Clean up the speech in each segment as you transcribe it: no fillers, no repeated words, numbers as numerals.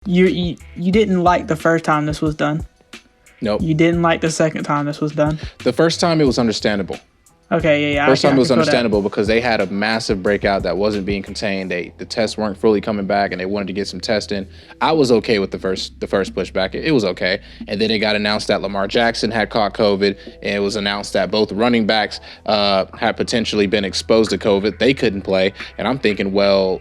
You didn't like the first time this was done. Nope. You didn't like the second time this was done. The first time it was understandable. Okay, yeah. First time it was understandable because they had a massive breakout that wasn't being contained. The tests weren't fully coming back, and they wanted to get some testing. I was okay with the first pushback. It was okay, and then it got announced that Lamar Jackson had caught COVID, and it was announced that both running backs had potentially been exposed to COVID. They couldn't play, and I'm thinking, well,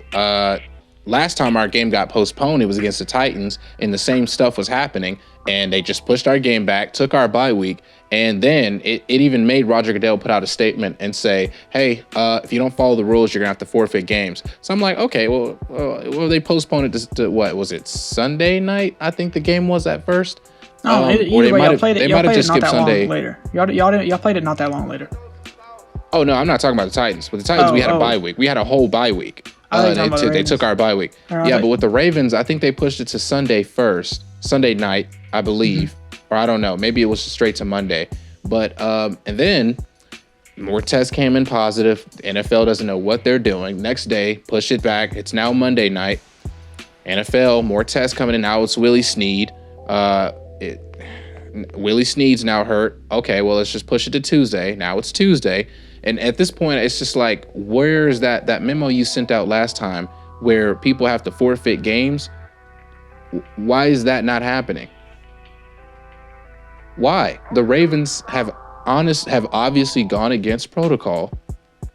last time our game got postponed, it was against the Titans, and the same stuff was happening, and they just pushed our game back, took our bye week. And then it even made Rodger Goodell put out a statement and say, hey, if you don't follow the rules, you're going to have to forfeit games. So I'm like, okay, well, they postponed it to what was it, Sunday night? I think the game was at first. No, either way, y'all played it. Y'all played it not that Sunday. long later. Y'all played it not that long later. Oh, no, I'm not talking about the Titans. With the Titans, we had a bye week. We had a whole bye week. They took our bye week. Yeah, but with the Ravens, I think they pushed it to Sunday first. Sunday night, I believe. Or I don't know. Maybe it was straight to Monday. But and then more tests came in positive. The NFL doesn't know what they're doing. Next day, push it back. It's now Monday night. NFL, more tests coming in. Now it's Willie Snead. Willie Snead's now hurt. Okay, well, let's just push it to Tuesday. Now it's Tuesday. And at this point, it's just like, where's that memo you sent out last time where people have to forfeit games? Why is that not happening? Why? The Ravens have obviously gone against protocol.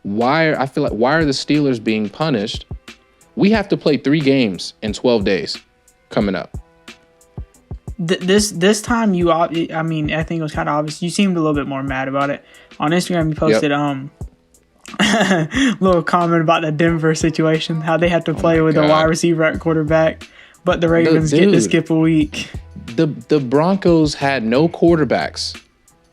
Why are the Steelers being punished? We have to play 3 games in 12 days coming up. This time I think it was kind of obvious. You seemed a little bit more mad about it. On Instagram, you posted little comment about the Denver situation, how they have to play with a wide receiver at quarterback, but the Ravens get to skip a week. The Broncos had no quarterbacks.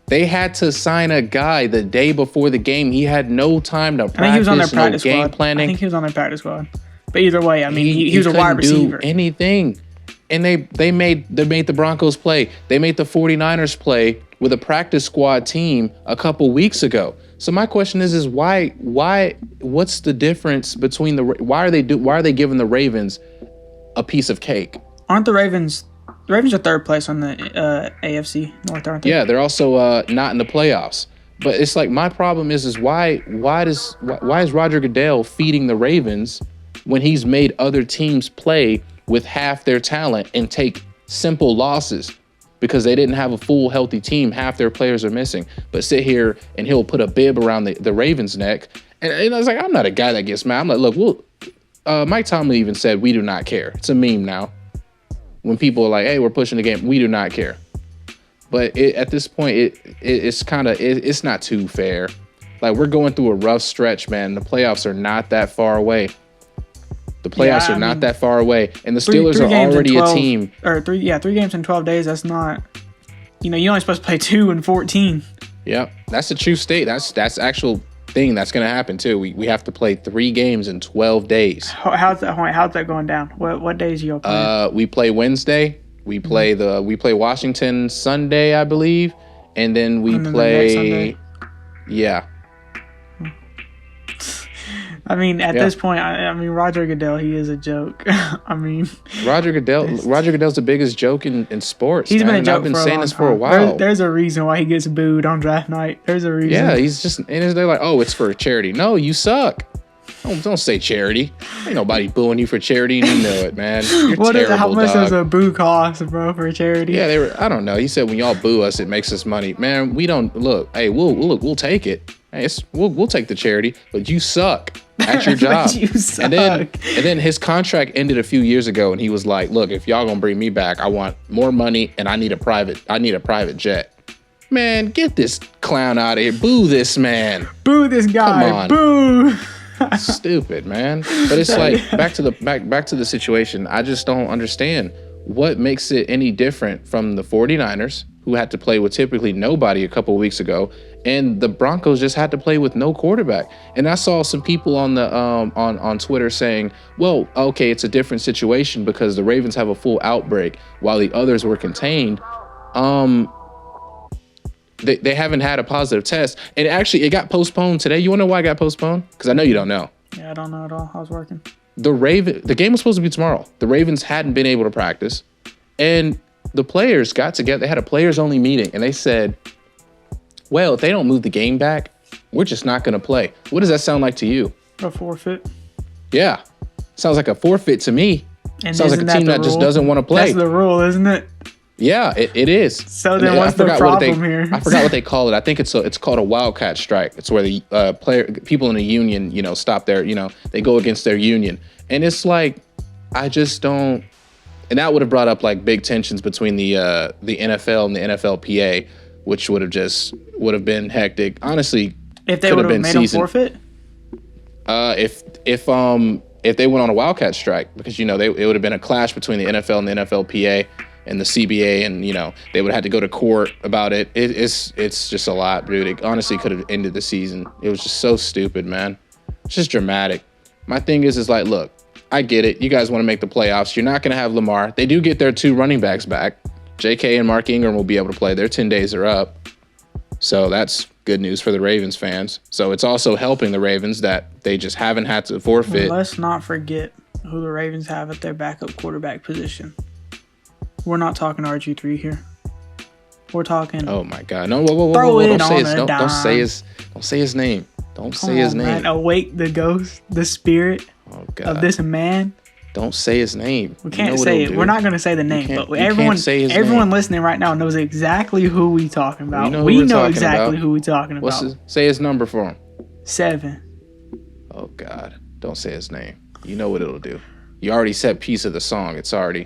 They had to sign a guy the day before the game. He had no time to practice. I think he was on their practice game squad. planning. I think he was on their practice squad. But either way, I mean, he was a wide receiver. Do anything. And they made the Broncos play. They made the 49ers play with a practice squad team a couple weeks ago. So my question is why what's the difference between why are they giving the Ravens a piece of cake? Aren't the Ravens are third place on the AFC North, aren't they? Yeah, they're also not in the playoffs. But it's like, my problem is why is Rodger Goodell feeding the Ravens when he's made other teams play with half their talent and take simple losses because they didn't have a full healthy team? Half their players are missing. But sit here and he'll put a bib around the Ravens' neck. And I was like, I'm not a guy that gets mad. I'm like, look, Mike Tomlin even said, we do not care. It's a meme now. When people are like, hey, we're pushing the game, we do not care. But at this point, it's not too fair. Like, we're going through a rough stretch, man. The playoffs are not that far away. The playoffs are not that far away. And the Steelers are already a team. Or 3 games in 12 days. That's not, you're only supposed to play 2 in 14. Yep. That's a true state. That's actual thing that's going to happen too. We have to play 3 games in 12 days. How's that going down? What days are you playing? We play Wednesday. We play Washington Sunday, I believe, and then we play. Yeah. I mean, at this point, I mean, Rodger Goodell, he is a joke. I mean, Rodger Goodell's the biggest joke in sports. He's been a joke. I've been saying this for a while. There's a reason why he gets booed on draft night. There's a reason. Yeah, he's just, and they're like, oh, it's for charity. No, you suck. Don't say charity. Ain't nobody booing you for charity. You know it, man. You're terrible, how much dog. does a boo cost, bro, for charity? Yeah, I don't know. He said when y'all boo us, it makes us money. Man, we don't look. Hey, we'll take it. Hey, we'll take the charity, but you suck at your job. You suck. And then his contract ended a few years ago, and he was like, look, if y'all gonna bring me back, I want more money, and I need a private jet. Man, get this clown out of here. Boo this man. Boo this guy. Come on. Boo. Stupid, man. But it's like back to the situation. I just don't understand what makes it any different from the 49ers, who had to play with typically nobody a couple of weeks ago, and the Broncos just had to play with no quarterback. And I saw some people on the on Twitter saying, well, okay, it's a different situation because the Ravens have a full outbreak while the others were contained. They haven't had a positive test. And actually, it got postponed today. You want to know why it got postponed? Because I know you don't know. Yeah, I don't know at all. I was working. the game was supposed to be tomorrow. The Ravens hadn't been able to practice, and the players got together. They had a players only meeting, and they said, well, if they don't move the game back, we're just not going to play. What does that sound like to you? A forfeit. Yeah. Sounds like a forfeit to me. And sounds like a team that just doesn't want to play. That's the rule, isn't it? Yeah, it is. So then what's the problem here? I forgot what they call it. I think it's called a wildcat strike. It's where the people in the union, stop their, they go against their union. And it's like, I just don't. And that would have brought up like big tensions between the NFL and the NFLPA, which would have been hectic. Honestly, if they would have made them forfeit. If they went on a wildcat strike, because it would have been a clash between the NFL and the NFLPA and the CBA, and they would have had to go to court about it. It's just a lot, dude. It honestly could have ended the season. It was just so stupid, man. It's just dramatic. My thing is like, look, I get it. You guys want to make the playoffs. You're not going to have Lamar. They do get their 2 running backs back. J.K. and Mark Ingram will be able to play. Their 10 days are up. So that's good news for the Ravens fans. So it's also helping the Ravens that they just haven't had to forfeit. Well, let's not forget who the Ravens have at their backup quarterback position. We're not talking RG3 here. We're talking. Oh my God! No, whoa! Don't say his name. Don't say his name. Man. Awake the ghost, the spirit of this man. Don't say his name. We can't say it. We're not going to say the name, but everyone listening right now knows exactly who we talking about. We know exactly who we talking about. Say his number for him. 7. Oh God! Don't say his name. You know what it'll do. You already said piece of the song. It's already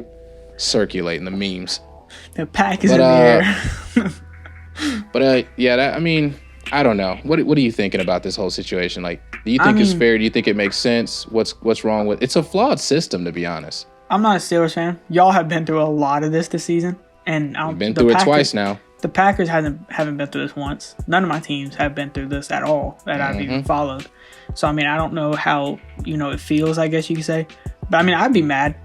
circulating the memes. The pack is in the air. But I don't know. What are you thinking about this whole situation? Like, do you think it's fair? Do you think it makes sense? What's wrong with it? It's a flawed system, to be honest. I'm not a Steelers fan. Y'all have been through a lot of this season, and I've been through it twice now. The Packers haven't been through this once. None of my teams have been through this at all that I've even followed. So I don't know how it feels, I guess you could say. But I'd be mad.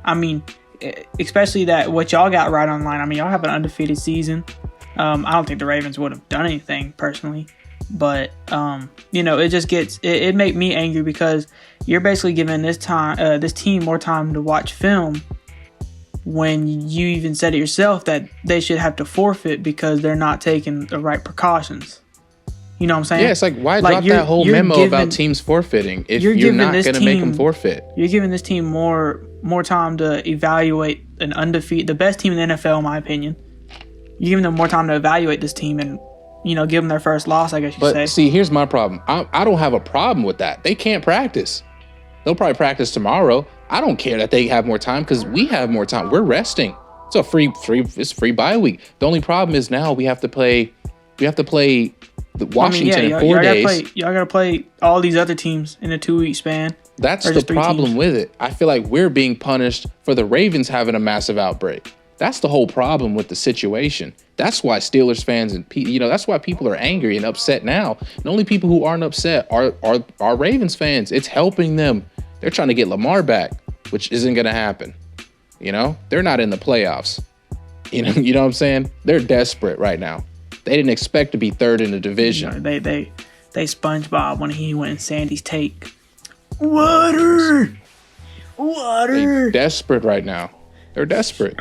Especially that what y'all got right online. Y'all have an undefeated season. I don't think the Ravens would have done anything personally, but it just it make me angry because you're basically giving this team more time to watch film when you even said it yourself that they should have to forfeit because they're not taking the right precautions. You know what I'm saying? Yeah, it's like, why drop that whole memo about teams forforfetting if you're not going to make them forfeit? You're giving this team more time to evaluate the best team in the NFL, in my opinion. You're giving them more time to evaluate this team and, give them their first loss, I guess you could say. But see, here's my problem. I don't have a problem with that. They can't practice. They'll probably practice tomorrow. I don't care that they have more time because we have more time. We're resting. It's a free bye week. The only problem is now we have to play the Washington in 4 days. Y'all got to play all these other teams in a 2-week span. That's the problem with it. I feel like we're being punished for the Ravens having a massive outbreak. That's the whole problem with the situation. That's why Steelers fans and that's why people are angry and upset now. The only people who aren't upset are Ravens fans. It's helping them. They're trying to get Lamar back, which isn't going to happen. They're not in the playoffs. You know what I'm saying? They're desperate right now. They didn't expect to be third in the division. They SpongeBob when he went in Sandy's take. Water. They're desperate right now. They're desperate.